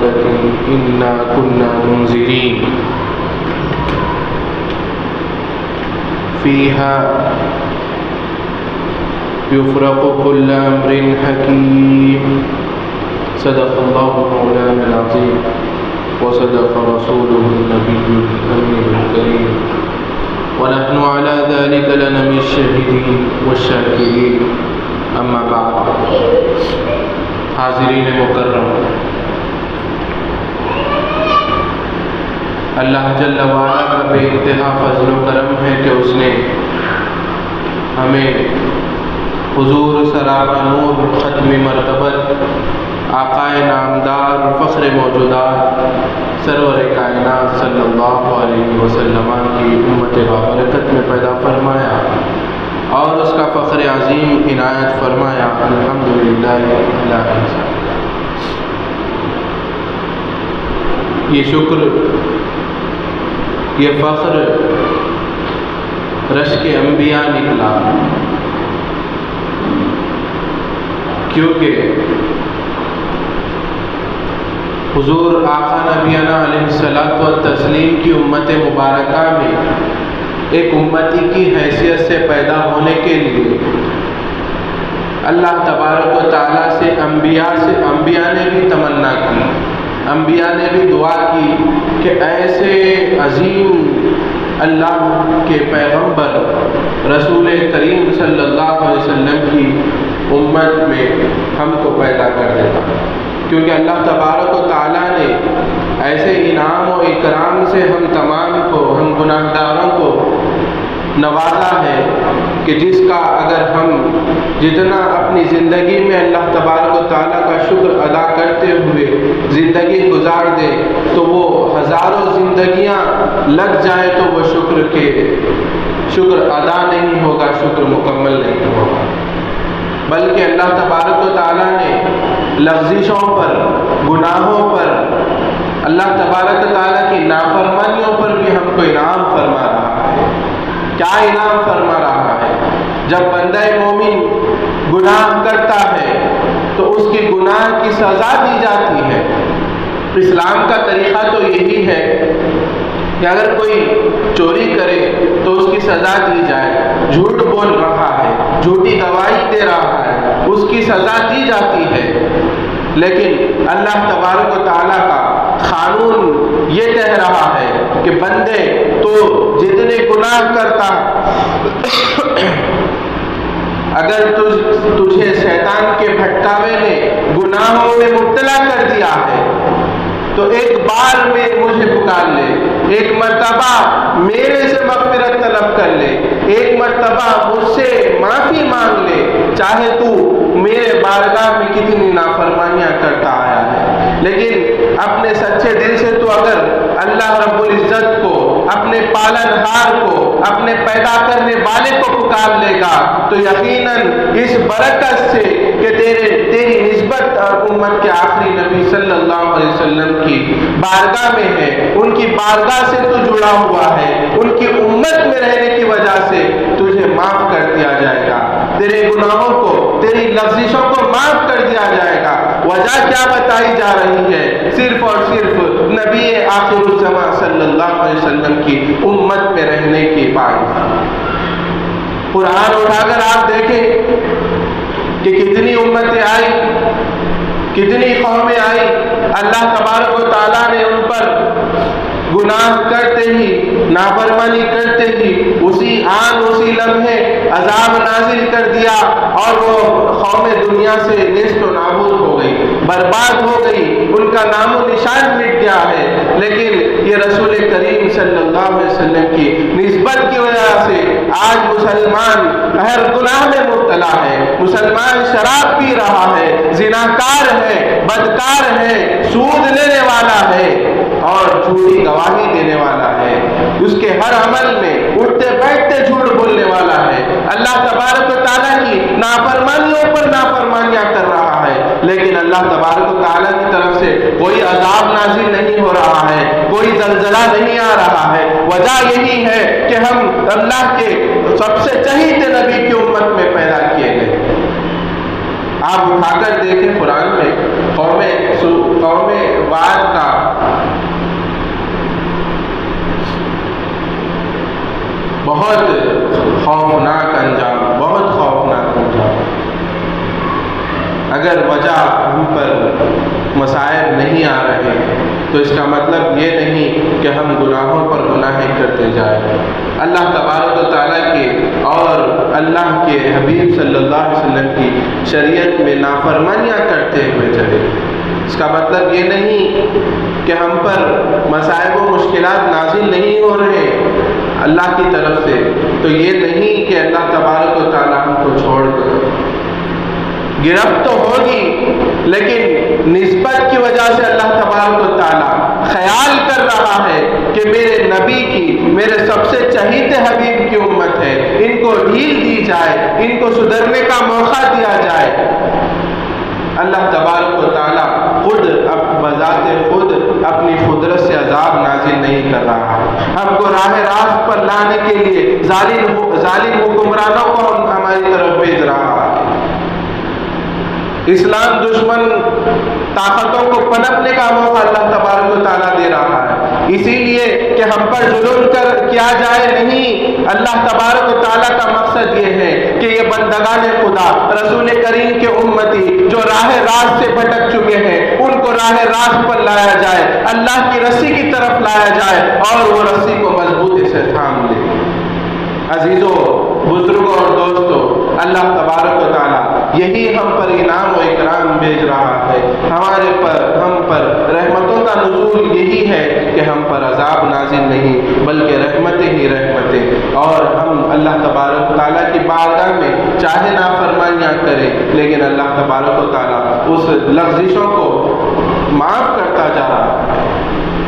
بغتة إنا كنا منذرين فيها يفرق كل أمر حكيم صدق الله مولانا العظيم وصدق رسوله النبي الأمين الكريم ونحن على ذلك لمن الشاهدين والشاكرين اما بعد. حاضرین مکرم، اللہ جل وعلا کا بے انتہا فضل و کرم ہے کہ اس نے ہمیں حضور سراپا نور ختم مرتبت آقا نامدار فخر موجودات سرور کائنات صلی اللہ علیہ وسلم کی امت بابرکت میں پیدا فرمایا اور اس کا فخر عظیم عنایت فرمایا. الحمدللہ الہی. یہ شکر، یہ فخر رشک انبیاء نکلا، کیونکہ حضور آقا نبینا علیہ الصلوۃ والتسلیم کی امت مبارکہ میں ایک امتی کی حیثیت سے پیدا ہونے کے لیے اللہ تبارک و تعالیٰ سے انبیاء نے بھی تمنا کی، انبیاء نے بھی دعا کی کہ ایسے عظیم اللہ کے پیغمبر رسول کریم صلی اللہ علیہ وسلم کی امت میں ہم کو پیدا کر دیتا، کیونکہ اللہ تبارک و تعالیٰ نے ایسے انعام و اکرام سے ہم تمام کو، ہم گناہ گاروں کو نوازا ہے کہ جس کا اگر ہم جتنا اپنی زندگی میں اللہ تبارک و تعالیٰ کا شکر ادا کرتے ہوئے زندگی گزار دیں تو وہ ہزاروں زندگیاں لگ جائیں تو وہ شکر ادا نہیں ہوگا، شکر مکمل نہیں ہوگا. بلکہ اللہ تبارک و تعالیٰ نے لغزشوں پر، گناہوں پر، اللہ تبارک و تعالیٰ کی نافرمانیوں پر بھی ہم کو انعام فرما رہا ہے. کیا انعام فرما رہا ہے؟ جب بندہ مومن گناہ کرتا ہے تو اس کی گناہ کی سزا دی جاتی ہے. اسلام کا طریقہ تو یہی ہے کہ اگر کوئی چوری کرے تو اس کی سزا دی جائے، جھوٹ بول رہا ہے، جھوٹی گواہی دے رہا ہے، اس کی سزا دی جاتی ہے. لیکن اللہ تبارک و تعالیٰ کا قانون یہ کہہ رہا ہے کہ بندے تو جتنے گناہ کرتا، اگر تجھے شیطان کے بھٹکاوے نے گناہوں میں مبتلا کر دیا ہے تو ایک بار میں مجھے پکار لے، ایک مرتبہ میرے سے مغفرت طلب کر لے، ایک مرتبہ مجھ سے معافی مانگ لے، چاہے تو میرے بارگاہ میں کتنی نافرمانیاں کرتا آیا ہے. لیکن اپنے سچے دل سے تو اگر اللہ رب العزت کو، اپنے پالنہار کو، اپنے پیدا کرنے والے کو پکار لے گا تو یقیناً اس برکت سے کہ تیری نسبت اور امت کے آخری نبی صلی اللہ علیہ وسلم کی بارگاہ میں ہے، ان کی بارگاہ سے تو جڑا ہوا ہے، ان کی امت میں رہنے کی وجہ سے تجھے معاف کر دیا جائے گا، تیرے گناہوں کو، تیری لغزشوں کو معاف کر دیا جائے گا. وجہ کیا بتائی جا رہی ہے؟ صرف اور صرف نبی آخر الزمان صلی اللہ علیہ وسلم کی امت میں رہنے کی باعث. قرآن اٹھا کر آپ دیکھیں کہ کتنی امتیں آئی، کتنی قومیں آئی، اللہ تبارک و تعالیٰ نے ان پر گناہ کرتے ہی، نافرمانی کرتے ہی اسی لمحے عذاب نازل کر دیا اور وہ قوم دنیا سے نیست و نابود ہو گئی، برباد ہو گئی، ان کا نام و نشان مٹ گیا ہے. لیکن یہ رسول کریم صلی اللہ علیہ وسلم کی نسبت کی وجہ سے آج مسلمان ہر گناہ میں مبتلا ہے، مسلمان شراب پی رہا ہے، زناکار ہے، بدکار ہے، سود لینے والا ہے اور جھوٹی گواہی دینے والا ہے، اس کے ہر عمل میں اٹھتے بیٹھتے جھوٹ بولنے والا ہے، اللہ تبارک و تعالیٰ کی نافرمانیوں پر نافرمانیاں کر رہا ہے. لیکن اللہ تبارک و تعالیٰ کی طرف سے کوئی عذاب نازل نہیں ہو رہا ہے، کوئی زلزلہ نہیں آ رہا ہے. وجہ یہی ہے کہ ہم اللہ کے سب سے چہیتے نبی کی امت میں پیدا کیے گئے. آپ اٹھا کر دیکھیں قرآن میں قوم قوم وعد کا بہت خوفناک انجام، بہت خوفناک انجام۔ اگر وجہ ہم پر مصائب نہیں آ رہے تو اس کا مطلب یہ نہیں کہ ہم گناہوں پر گناہیں کرتے جائیں، اللہ تبارک و تعالیٰ کے اور اللہ کے حبیب صلی اللہ علیہ وسلم کی شریعت میں نافرمانیاں کرتے ہوئے چلے۔ اس کا مطلب یہ نہیں کہ ہم پر مصائب و مشکلات نازل نہیں ہو رہے اللہ کی طرف سے، تو یہ نہیں کہ اللہ تبارک و تعالیٰ ہم کو چھوڑ کر گرفت تو ہوگی، لیکن نسبت کی وجہ سے اللہ تبارک و تعالیٰ خیال کر رہا ہے کہ میرے نبی کی، میرے سب سے چہیتے حبیب کی امت ہے، ان کو ڈھیل دی جائے، ان کو سدھرنے کا موقع دیا جائے۔ اللہ تبارک و تعالیٰ خود بذات خود اپنی قدرت سے عذاب نازل نہیں کر رہا، ہم کو راہ راست پر لانے کے لیے ظالم حکمرانوں کو ہماری طرف بھیج رہا ہے۔ اسلام دشمن طاقتوں کو پنپنے کا موقع اللہ تبارک و تعالیٰ دے رہا ہے، اسی لیے کہ ہم پر ظلم کیا جائے نہیں۔ اللہ تبارک و تعالیٰ کا مقصد یہ ہے کہ یہ بندگان خدا، رسول کریم کے امتی جو راہ راست سے بھٹک چکے ہیں، ان کو راہ راست پر لایا جائے، اللہ کی رسی کی طرف لایا جائے اور وہ رسی کو مضبوطی سے تھام لے۔ عزیزوں، بزرگوں اور دوستوں، اللہ تبارک و تعالیٰ یہی ہم پر انعام و اکرام بھیج رہا ہے، ہم پر رحمتوں کا نزول یہی ہے کہ ہم پر عذاب نازل نہیں بلکہ رحمتیں ہی رحمتیں، اور ہم اللہ تبارک و تعالیٰ کی بارگاہ میں چاہے نافرمانیاں کریں لیکن اللہ تبارک و تعالیٰ اس لغزشوں کو معاف کرتا جا رہا ہے،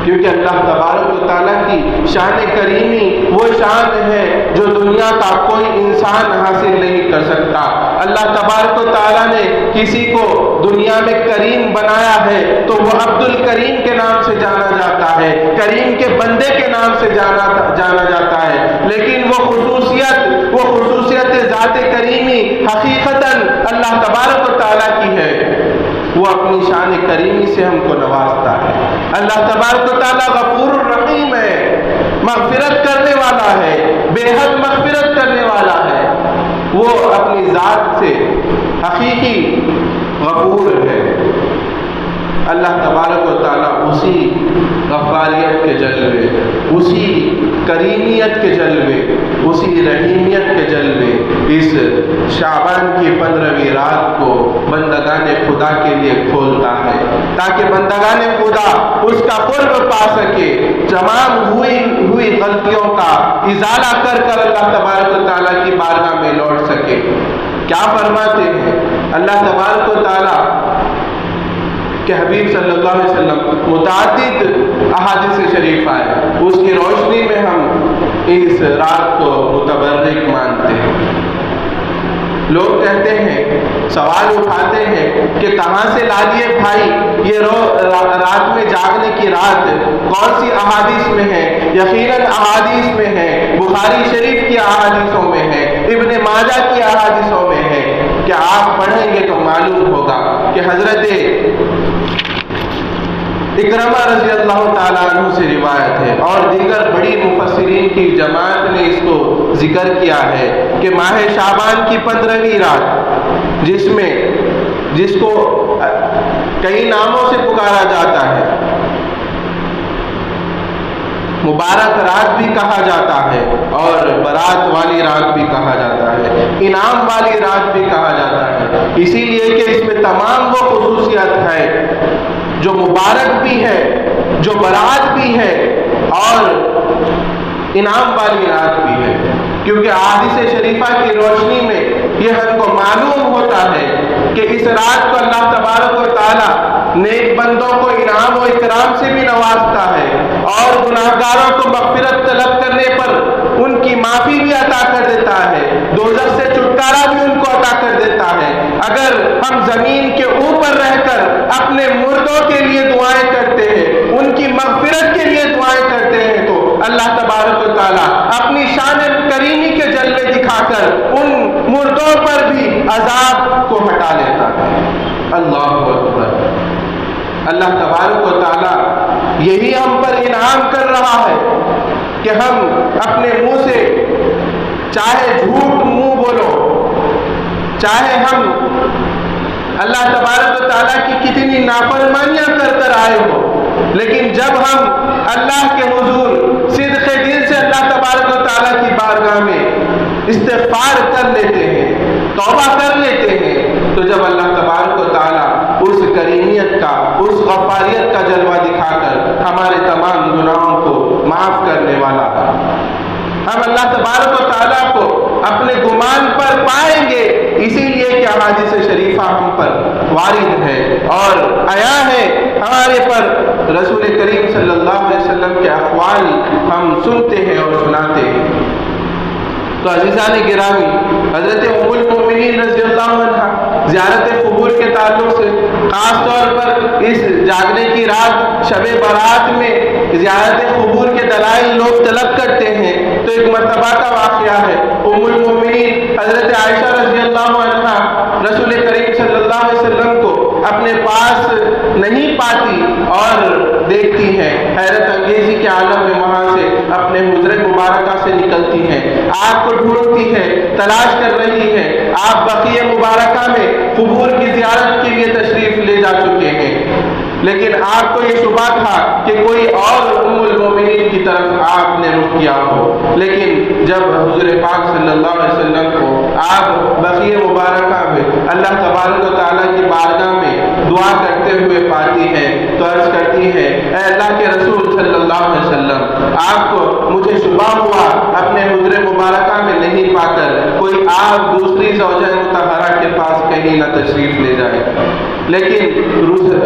کیونکہ اللہ تبارک و تعالیٰ کی شان کریمی وہ شان ہے جو دنیا کا کوئی انسان حاصل نہیں کر سکتا۔ اللہ تبارک و تعالیٰ نے کسی کو دنیا میں کریم بنایا ہے تو وہ عبد الکریم کے نام سے جانا جاتا ہے، کریم کے بندے کے نام سے جانا جاتا ہے، لیکن وہ خصوصیت ذات کریمی حقیقتاً اللہ تبارک و تعالیٰ کی ہے، وہ اپنی شان کریمی سے ہم کو نوازتا ہے۔ اللہ تبارک و تعالیٰ غفور الرحیم ہے، مغفرت کرنے والا ہے، بے حد مغفرت کرنے والا ہے، وہ اپنی ذات سے حقیقی غفور ہے۔ اللہ تبارک و تعالیٰ اسی غفاریت کے جلوے، اسی کریمیت کے جلوے، اسی رحیمیت کے جلوے اس شعبان کی 15ویں رات کو بندگان خدا کے لیے کھولتا ہے، تاکہ بندگان خدا اس کا قرب پا سکے، تمام ہوئی غلطیوں کا ازالہ کر اللہ تبارک و تعالیٰ کی بارگاہ میں لوٹ سکے۔ کیا فرماتے ہیں اللہ تبارک و تعالیٰ کہ حبیب صلی اللہ علیہ وسلم متعدد احادیث شریف آئے، اس کی روشنی میں ہم اس رات کو متبرک مانتے ہیں۔ لوگ کہتے ہیں، سوال اٹھاتے ہیں کہ کہاں سے لا لیے بھائی یہ رات میں جاگنے کی رات، کون سی احادیث میں ہے؟ یقیناً احادیث میں ہے، بخاری شریف کی احادیثوں میں ہے، ابن ماجہ کی احادیثوں میں ہے، کہ آپ پڑھیں گے تو معلوم ہوگا کہ حضرت اکرمہ رضی اللہ تعالیٰ عنہ سے روایت ہے اور دیگر بڑی مفسرین کی جماعت نے اس کو ذکر کیا ہے کہ ماہ شعبان کی 15ویں رات، جس کو کئی ناموں سے پکارا جاتا ہے، مبارک رات بھی کہا جاتا ہے اور برات والی رات بھی کہا جاتا ہے، انعام والی رات بھی کہا جاتا ہے، اسی لیے کہ اس میں تمام وہ خصوصیت ہے جو مبارک بھی ہے، جو برات بھی ہے اور انعام والی رات بھی ہے، کیونکہ احادیث شریفہ کی روشنی میں یہ ہم کو معلوم ہوتا ہے کہ اس رات کو اللہ تبارک و تعالیٰ نیک بندوں کو انعام و اکرام سے بھی نوازتا ہے اور گناہگاروں کو مغفرت طلب کرنے پر ان کی معافی بھی عطا کر دیتا ہے، دوزخ سے چھٹکارا بھی ان کو عطا کر دیتا ہے۔ اگر ہم زمین کے اوپر رہ کر اپنے مردوں کے لیے دعائیں کرتے ہیں، ان کی مغفرت کے لیے دعائیں کرتے ہیں، تو اللہ تبارک و تعالیٰ اپنی شان کریمی کے جلوے دکھا کر ان مردوں پر بھی عذاب کو ہٹا لیتا ہے۔ اللہ اکبر۔ تبارک و تعالیٰ یہی ہم پر انعام کر رہا ہے کہ ہم اپنے منہ سے چاہے جھوٹ منہ بولو، چاہے ہم اللہ تبارک و تعالیٰ کی کتنی نافرمانیاں کر کر آئے ہو، لیکن جب ہم اللہ کے حضور صدق دل سے اللہ تبارک و تعالیٰ کی بارگاہ میں استغفار کر لیتے ہیں، توبہ کر لیتے ہیں، تو جب اللہ تبارک و تعالیٰ اس کریمیت کا، اس غفاریت کا جلوہ دکھا کر ہمارے تمام گناہوں کو معاف کرنے والا ہے، ہم اللہ تبارک و تعالیٰ کو اپنے گمان پر پائیں گے، اسی لیے کہ احادیث شریفہ ہم پر وارد ہے اور آیا ہے ہمارے پر، رسول کریم صلی اللہ علیہ وسلم کے اقوال ہم سنتے ہیں اور سناتے ہیں۔ تو عزیزان گرامی، حضرت ام المؤمنین رضی اللہ عنہ زیارت قبور کے تعلق سے خاص طور پر اس جاگنے کی رات شب برات میں زیارت قبور کے دلائل لوگ طلب کرتے ہیں، تو ایک مرتبہ کا واقعہ ہے، ام المؤمنین حضرت عائشہ رضی اللہ عنہ رسول کریم صلی اللہ علیہ وسلم کو اپنے پاس نہیں پاتی اور دیکھتی ہیں، حیرت انگیزی کے عالم میں وہاں سے اپنے حجرے مبارکہ سے نکلتی ہیں، آپ کو ڈھونڈتی ہے، تلاش کر رہی ہے، آپ بقیع مبارکہ میں قبور کی زیارت کے لیے تشریف لے جا چکے ہیں، لیکن آپ کو یہ شبہ تھا کہ کوئی اور ام المومنین کی طرف آپ نے رخ کیا ہو، لیکن جب حضور پاک صلی اللہ علیہ وسلم کو آپ بقیع مبارکہ میں اللہ تبارک و تعالیٰ کی بارگاہ میں دعا کرتے ہوئے پاتی ہیں تو عرض کرتی ہیں، اے اللہ کے رسول صلی اللہ علیہ وسلم، آپ کو مجھے شبہ ہوا اپنے حجرے مبارکہ میں نہیں پا کر کوئی آپ دوسری زوجہ مطہرہ کے پاس کہیں نہ تشریف لے جائے، لیکن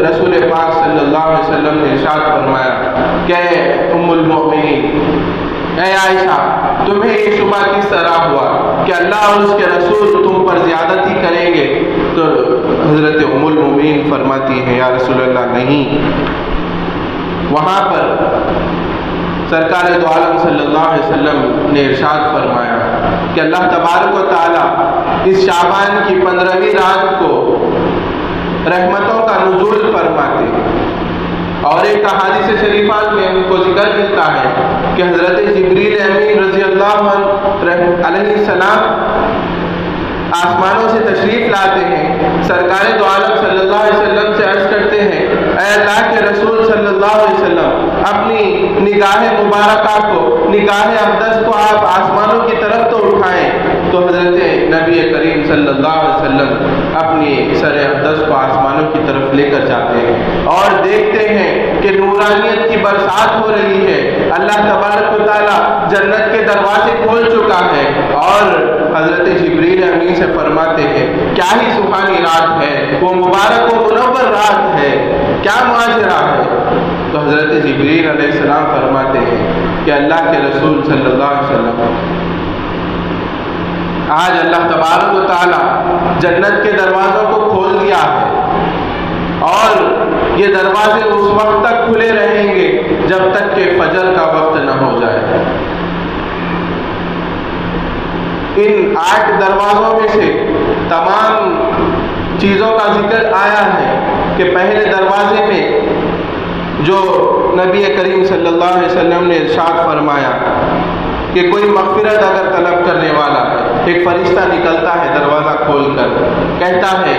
رسول پاک صلی اللہ علیہ وسلم نے ارشاد فرمایا کہ ام المؤمنین، اے عائشہ، تمہیں یہ شبہ کس طرح ہوا کہ اللہ اور اس کے رسول تم پر زیادتی کریں گے؟ تو حضرت ام المؤمنین فرماتی ہیں، یا رسول اللہ نہیں، وہاں پر سرکار دو عالم صلی اللہ علیہ وسلم نے ارشاد فرمایا کہ اللہ تبارک و تعالی اس شعبان کی 15ویں رات کو رحمتوں کا نزول فرماتے ہیں، اور ایک احادیث شریفات میں ان کو ذکر ملتا ہے کہ حضرت جبریل امین رضی اللہ عنہ علیہ السلام آسمانوں سے تشریف لاتے ہیں، سرکار دو عالم صلی اللہ علیہ وسلم سے عرض کرتے ہیں، اے اللہ کے رسول صلی اللہ علیہ وسلم، اپنی نگاہ مبارکہ کو، نگاہ اقدس کو آپ آسمانوں کی طرف تو اٹھائیں، تو حضرت نبی کریم صلی اللہ علیہ وسلم اپنی سر اقدس کو آسمانوں کی طرف لے کر جاتے ہیں اور دیکھتے ہیں کہ نورانیت کی برسات ہو رہی ہے، اللہ تبارک و تعالیٰ جنت کے دروازے کھول چکا ہے، اور حضرت جبریل امین سے فرماتے ہیں، کیا ہی سبحانی رات ہے، وہ مبارک و منور رات ہے، کیا معاشرہ ہے؟ تو حضرت جبریل علیہ السلام فرماتے ہیں کہ اللہ کے رسول صلی اللہ علیہ وسلم، آج اللہ تبارک و تعالیٰ جنت کے دروازوں کو کھول دیا ہے، اور یہ دروازے اس وقت تک کھلے رہیں گے جب تک کہ فجر کا وقت نہ ہو جائے۔ ان 8 دروازوں میں سے تمام چیزوں کا ذکر آیا ہے کہ پہلے دروازے میں جو نبی کریم صلی اللہ علیہ وسلم نے ارشاد فرمایا کہ کوئی مغفرت اگر طلب کرنے والا ہے، ایک فرشتہ نکلتا ہے دروازہ کھول کر، کہتا ہے،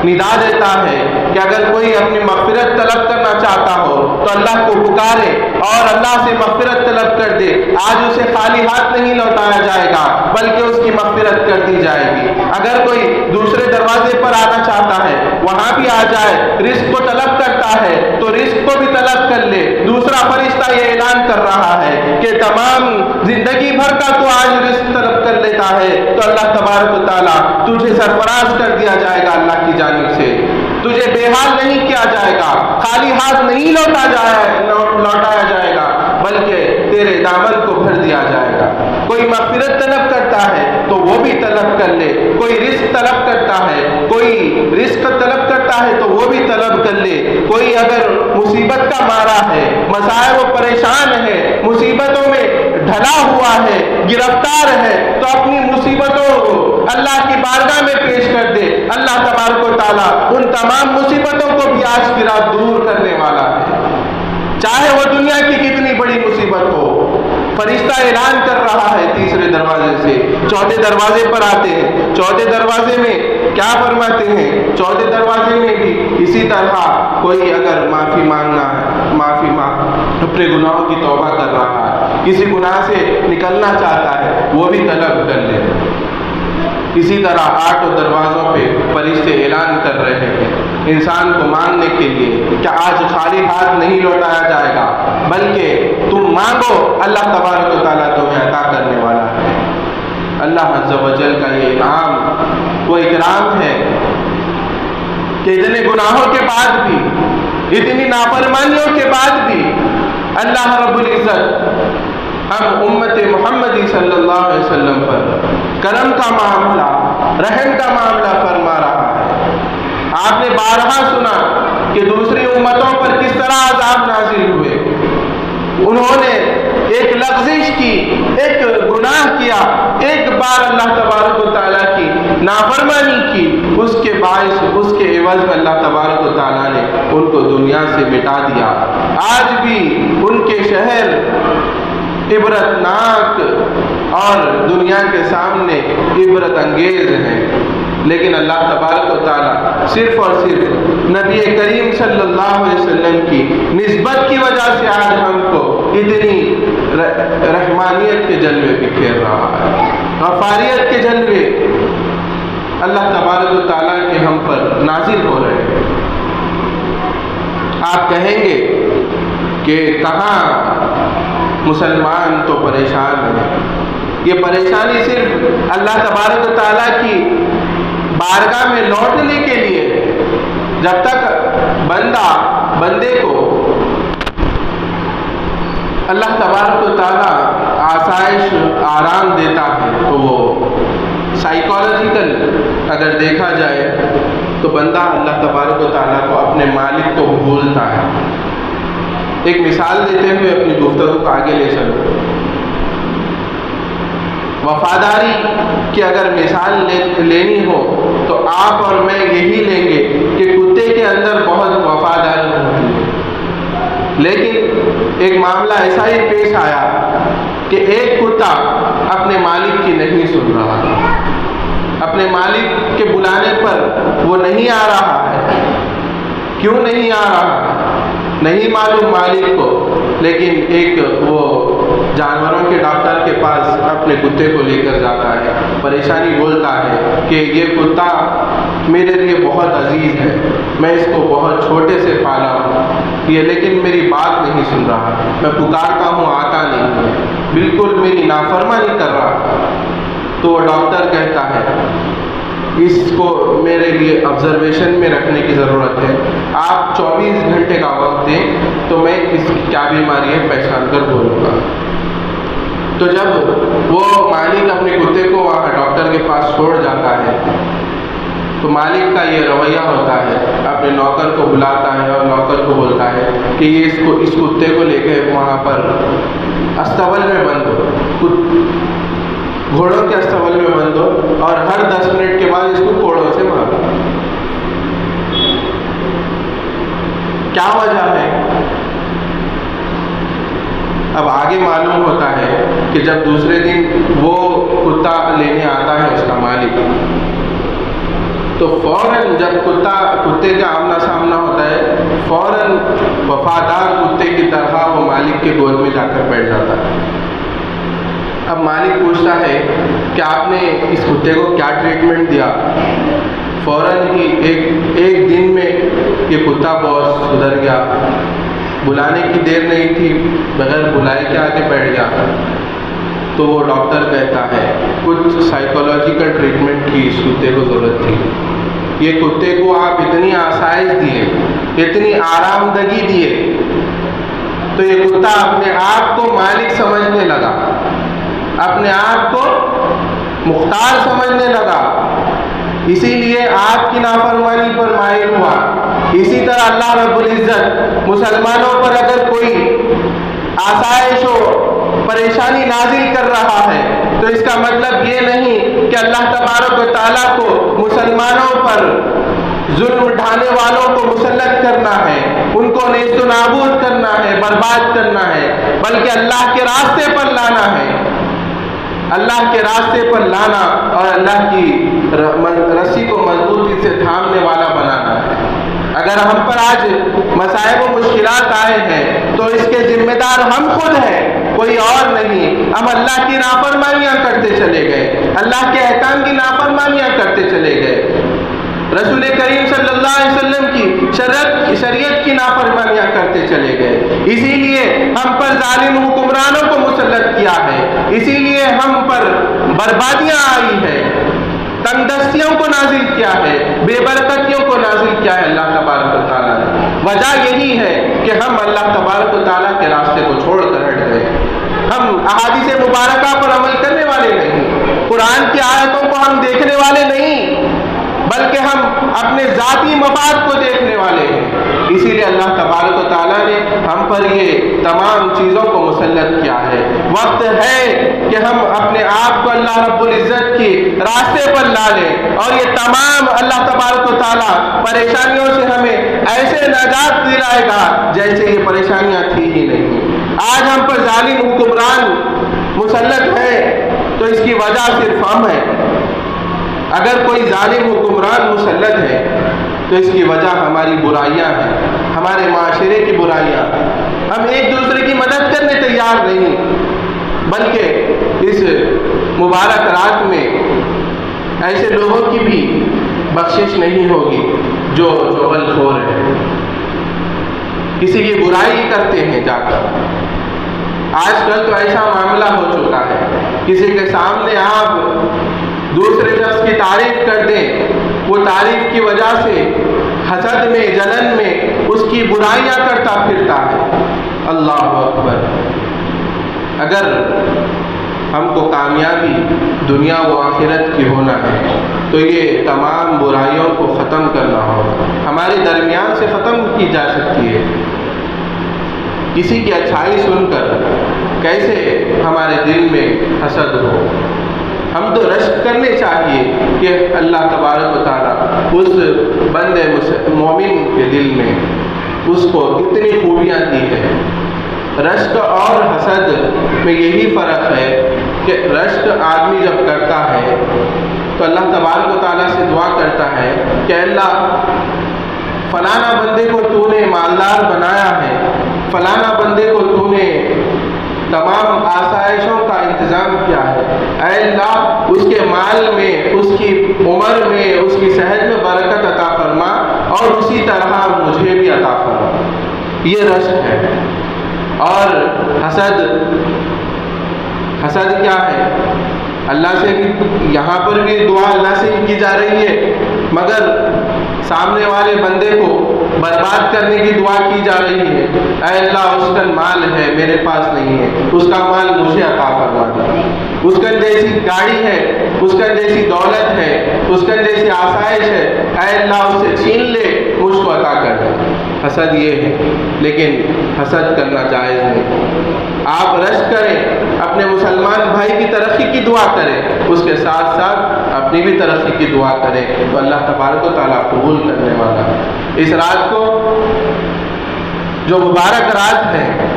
ندا دیتا ہے کہ اگر کوئی اپنی مغفرت طلب کرنا چاہتا ہو تو اللہ کو پکارے اور اللہ سے مغفرت طلب کر دے، آج اسے خالی ہاتھ نہیں لوٹایا جائے گا بلکہ اس کی مغفرت کر دی جائے گی۔ اگر کوئی دوسرے دروازے پر آنا چاہتا ہے وہاں بھی آ جائے، رزق کو طلب کرتا ہے تو رزق کو بھی طلب کر لے۔ دوسرا فرشتہ یہ اعلان کر رہا ہے کہ تمام زندگی بھر کا تو آج رزق طلب کر لیتا ہے تو اللہ تبارک و تعالیٰ تجھے سرفراز کر دیا جائے گا اللہ کی جانب سے، تجھے بے حال نہیں کیا جائے گا، خالی ہاتھ نہیں لوٹایا جائے گا بلکہ تیرے دامن کو بھر دیا جائے گا۔ کوئی مغفرت طلب کرتا ہے تو وہ بھی طلب کر لے، کوئی رزق طلب کرتا ہے، کوئی رزق طلب کرتا ہے تو وہ بھی طلب کر لے، کوئی اگر مصیبت کا مارا ہے، مسائل و پریشان ہے، مصیبتوں میں ڈھلا ہوا ہے، گرفتار ہے، تو اپنی مصیبتوں کو اللہ کی بارگاہ میں پیش کر دے، اللہ تبارک و تعالیٰ ان تمام مصیبتوں کو بھی آج کی رات دور کرنے والا ہے۔ فرشتہ اعلان کر رہا ہے تیسرے دروازے سے، چوتھے دروازے پر آتے ہیں، چوتھے دروازے میں کیا فرماتے ہیں؟ چوتھے دروازے میں بھی اسی طرح کوئی اگر معافی مانگنا ہے، اپنے گناہوں کی توبہ کر رہا ہے، کسی گناہ سے نکلنا چاہتا ہے، وہ بھی طلب کر لے۔ اسی طرح 8 دروازوں پہ فرشتے اعلان کر رہے ہیں انسان کو مانگنے کے لیے کہ آج خالی ہاتھ نہیں لوٹایا جائے گا، بلکہ تم مانگو، اللہ تبارک و تعالیٰ تمہیں عطا کرنے والا ہے۔ اللہ عز و جل کا یہ انعام، وہ اکرام ہے کہ اتنے گناہوں کے بعد بھی، اتنی نافرمانیوں کے بعد بھی اللہ رب العزت ہم امت محمدی صلی اللہ علیہ وسلم پر کرم کا معاملہ، رحم کا معاملہ فرما رہا ہے۔ آپ نے بارہا سنا کہ دوسری امتوں پر کس طرح عذاب نازل ہوئے، انہوں نے ایک لغزش کی، ایک گناہ کیا، ایک بار اللہ تبارک و تعالیٰ کی نافرمانی کی، اس کے باعث، اس کے عوض میں اللہ تبارک و تعالیٰ نے ان کو دنیا سے مٹا دیا۔ آج بھی ان کے شہر عبرتناک اور دنیا کے سامنے عبرت انگیز ہیں، لیکن اللہ تبارک و تعالیٰ صرف اور صرف نبی کریم صلی اللہ علیہ وسلم کی نسبت کی وجہ سے آج ہم کو اتنی رحمانیت کے جلوے بکھیر رہا ہے، غفاریت کے جلوے اللہ تبارک و تعالیٰ کے ہم پر نازل ہو رہے ہیں۔ آپ کہیں گے کہ کہاں مسلمان تو پریشان ہیں، یہ پریشانی صرف اللہ تبارک و تعالیٰ کی بارگاہ میں لوٹنے کے لیے ہے۔ جب تک بندے کو اللہ تبارک و تعالیٰ آسائش، آرام دیتا ہے تو وہ سائیکالوجیکل اگر دیکھا جائے تو بندہ اللہ تبارک و تعالیٰ کو، اپنے مالک کو بھولتا ہے۔ ایک مثال دیتے ہوئے اپنی گفتگو کو آگے لے چلو۔ وفاداری کی اگر مثال لینی ہو تو آپ اور میں یہی لیں گے کہ کتے کے اندر بہت وفاداری ہوتی ہے، لیکن ایک معاملہ ایسا ہی پیش آیا کہ ایک کتا اپنے مالک کی نہیں سن رہا، اپنے مالک کے بلانے پر وہ نہیں آ رہا ہے۔ کیوں نہیں آ رہا ہے نہیں معلوم مالک کو، لیکن ایک وہ جانوروں کے ڈاکٹر کے پاس اپنے کتے کو لے کر جاتا ہے، پریشانی بولتا ہے کہ یہ کتا میرے لیے بہت عزیز ہے، میں اس کو بہت چھوٹے سے پالا ہوں، یہ لیکن میری بات نہیں سن رہا، میں پکارتا ہوں آتا نہیں ہے، بالکل میری نافرمانی کر رہا۔ تو وہ ڈاکٹر کہتا ہے اس کو میرے لیے آبزرویشن میں رکھنے کی ضرورت ہے، آپ 24 گھنٹے کا وقت دیں تو میں اس کی کیا بیماری ہے پہچان کر بولوں گا۔ تو جب وہ مالک اپنے کتے کو وہاں ڈاکٹر کے پاس چھوڑ جاتا ہے تو مالک کا یہ رویہ ہوتا ہے، اپنے نوکر کو بلاتا ہے اور نوکر کو بولتا ہے کہ یہ اس کتے کو لے کے وہاں پر استبل میں بند ہو، گھوڑوں کے استبل میں بند ہو، اور ہر 10 منٹ کے بعد اس کو کوڑوں سے مارو۔ کیا وجہ ہے؟ اب آگے معلوم ہوتا ہے کہ جب دوسرے دن وہ کتا لینے آتا ہے اس کا مالک، تو فوراً جب کتے کا آمنا سامنا ہوتا ہے، فوراً وفادار کتے کی طرح وہ مالک کے گود میں جا کر بیٹھ جاتا ہے۔ اب مالک پوچھتا ہے کہ آپ نے اس کتے کو کیا ٹریٹمنٹ دیا؟ فوراً ہی ایک دن میں یہ کتا بہت سدھر گیا، بلانے کی دیر نہیں تھی، بغیر بلائے کے آگے بیٹھ گیا۔ تو وہ ڈاکٹر کہتا ہے کچھ سائیکولوجیکل ٹریٹمنٹ کی اس کتے کو ضرورت تھی، یہ کتے کو آپ اتنی آسائش دیے، اتنی آرامدگی دیے تو یہ کتا اپنے آپ کو مالک سمجھنے لگا، اپنے آپ کو مختار سمجھنے لگا، اسی لیے آپ کی نافرمانی پر مائل ہوا۔ اسی طرح اللہ رب العزت مسلمانوں پر اگر کوئی آسائش و پریشانی نازل کر رہا ہے تو اس کا مطلب یہ نہیں کہ اللہ تبارک و تعالیٰ کو مسلمانوں پر ظلم ڈھانے والوں کو مسلط کرنا ہے، ان کو نیست و نابود کرنا ہے، برباد کرنا ہے، بلکہ اللہ کے راستے پر لانا ہے، اللہ کے راستے پر لانا اور اللہ کی رسی کو مضبوطی سے تھامنے والا بنانا ہے۔ اگر ہم پر آج مصائب و مشکلات آئے ہیں تو اس کے ذمہ دار ہم خود ہیں، کوئی اور نہیں۔ ہم اللہ کی نافرمانیاں کرتے چلے گئے، اللہ کے احکام کی نافرمانیاں کرتے چلے گئے، رسول کریم صلی اللہ علیہ وسلم کی شریعت کی نافرمانیاں کرتے چلے گئے۔ اسی لیے ہم پر ظالم حکمرانوں کو مسلط کیا ہے، اسی لیے ہم پر بربادیاں آئی ہے، تنگ دستیوں کو نازل کیا ہے، بے برکتیوں کو نازل کیا ہے اللہ تبارک و تعالیٰ نے۔ وجہ یہی ہے کہ ہم اللہ تبارک و تعالیٰ کے راستے کو چھوڑ کر ہٹ گئے۔ ہم احادیث مبارکہ پر عمل کرنے والے نہیں، قرآن کی آیتوں کو ہم دیکھنے والے نہیں، بلکہ ہم اپنے ذاتی مفاد کو دیکھنے والے ہیں۔ اسی لیے اللہ تبارک و تعالیٰ نے ہم پر یہ تمام چیزوں کو مسلط کیا ہے۔ وقت ہے کہ ہم اپنے آپ کو اللہ رب العزت کی راستے پر لا لیں، اور یہ تمام اللہ تبارک و تعالیٰ پریشانیوں سے ہمیں ایسے نجات دلائے گا جیسے یہ پریشانیاں تھی ہی نہیں۔ آج ہم پر ظالم حکمران مسلط ہے تو اس کی وجہ صرف ہم ہے۔ اگر کوئی ظالم حکمران مسلط ہے تو اس کی وجہ ہماری برائیاں ہیں، ہمارے معاشرے کی برائیاں ہیں۔ ہم ایک دوسرے کی مدد کرنے تیار نہیں، بلکہ اس مبارک رات میں ایسے لوگوں کی بھی بخشش نہیں ہوگی جو چغل خور ہیں، کسی کی برائی کرتے ہیں جا کر۔ آج کل تو ایسا معاملہ ہو چکا ہے، کسی کے سامنے آپ دوسرے شخص کی تعریف کر دیں، وہ تعریف کی وجہ سے حسد میں، جلن میں اس کی برائیاں کرتا پھرتا ہے۔ اللہ اکبر! اگر ہم کو کامیابی دنیا و آخرت کی ہونا ہے تو یہ تمام برائیوں کو ختم کرنا ہوگا، ہمارے درمیان سے ختم کی جا سکتی ہے۔ کسی کی اچھائی سن کر کیسے ہمارے دل میں حسد ہو؟ ہم تو رشک کرنے چاہیے کہ اللہ تبارک و تعالیٰ اس بندے مومن کے دل میں اس کو اتنی خوبیاں دی ہے۔ رشک اور حسد میں یہی فرق ہے کہ رشک آدمی جب کرتا ہے تو اللہ تبارک و تعالیٰ سے دعا کرتا ہے کہ اللہ فلانا بندے کو تو نے مالدار بنایا ہے، فلانا بندے کو تو نے تمام آسائشوں کا انتظام کیا ہے، اے اللہ اس کے مال میں، اس کی عمر میں، اس کی صحت میں برکت عطا فرما، اور اسی طرح مجھے بھی عطا فرما۔ یہ رشک ہے۔ اور حسد کیا ہے؟ اللہ سے بھی یہاں پر بھی دعا اللہ سے کی جا رہی ہے، مگر سامنے والے بندے کو برباد کرنے کی دعا کی جا رہی ہے۔ اے اللہ اس کا مال ہے میرے پاس نہیں ہے، اس کا مال مجھے عطا فرما دے، اس کا جیسی گاڑی ہے، اس کا جیسی دولت ہے، اس کا جیسی آسائش ہے، اے اللہ اس سے چھین لے، مجھ کو عطا کر دے۔ حسد یہ ہے، لیکن حسد کرنا جائز نہیں۔ آپ رشک کریں، اپنے مسلمان بھائی کی ترقی کی دعا کریں، اس کے ساتھ ساتھ اپنی بھی ترقی کی دعا کریں تو اللہ تبارک و تعالیٰ قبول کرنے والا ہے۔ اس رات کو جو مبارک رات ہے،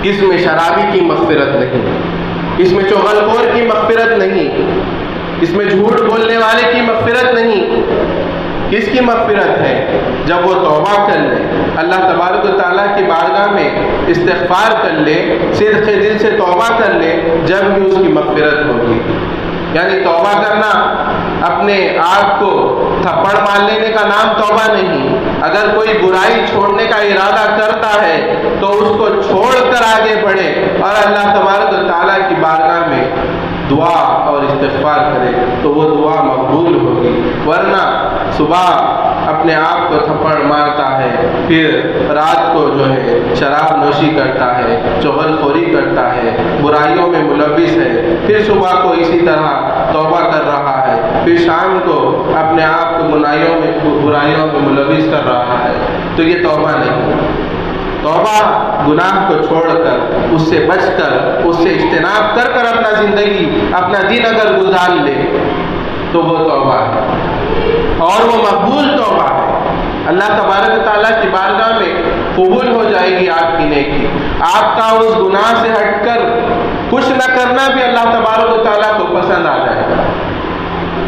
اس میں شرابی کی مغفرت نہیں، اس میں چغل خور کی مغفرت نہیں، اس میں جھوٹ بولنے والے کی مغفرت نہیں۔ کس کی مغفرت ہے؟ جب وہ توبہ کر لے، اللہ تبارک و تعالیٰ کی بارگاہ میں استغفار کر لے، صدق دل سے توبہ کر لے، جب بھی اس کی مغفرت ہوگی۔ یعنی توبہ کرنا اپنے آپ کو تھپڑ مار لینے کا نام توبہ نہیں۔ اگر کوئی برائی چھوڑنے کا ارادہ کرتا ہے تو اس کو چھوڑ کر آگے بڑھے اور اللہ تبارک و تعالیٰ کی بارگاہ میں دعا اور استغفار کرے تو وہ دعا مقبول ہوگی۔ ورنہ صبح اپنے آپ کو تھپڑ مارتا ہے، پھر رات کو جو ہے شراب نوشی کرتا ہے، چغل خوری کرتا ہے، برائیوں میں ملوث ہے، پھر صبح کو اسی طرح توبہ کر رہا ہے، پھر شام کو اپنے آپ کو برائیوں میں ملوث کر رہا ہے، تو یہ توبہ نہیں۔ توبہ گناہ کو چھوڑ کر، اس سے بچ کر، اس سے اجتناب کر کر اپنا زندگی، اپنا دن اگر گزار لے تو وہ توبہ ہے، اور وہ مقبول توبہ ہے۔ اللہ تبارک تعالیٰ کی بارگاہ میں قبول ہو جائے گی آپ کی نیکی۔ آپ کا اس گناہ سے ہٹ کر کچھ نہ کرنا بھی اللہ تبارک و تعالیٰ کو پسند آ جائے.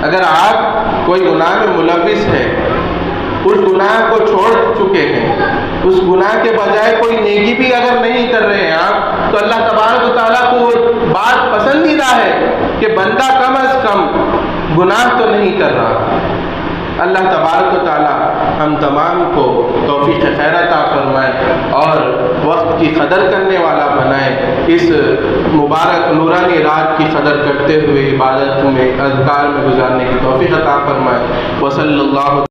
اگر آپ کوئی گناہ میں ملوث ہے، اس گناہ کو چھوڑ چکے ہیں، اس گناہ کے بجائے کوئی نیکی بھی اگر نہیں کر رہے ہیں آپ، تو اللہ تبارک و تعالیٰ کو وہ بات پسندیدہ ہے کہ بندہ کم از کم گناہ تو نہیں کر رہا. اللہ تبارک و تعالیٰ ہم تمام کو توفیق خیر عطا فرمائے اور وقت کی قدر کرنے والا بنائے. اس مبارک نورانی رات کی قدر کرتے ہوئے عبادت میں، اذکار میں گزارنے کی توفیق عطا فرمائے. وصلی اللہ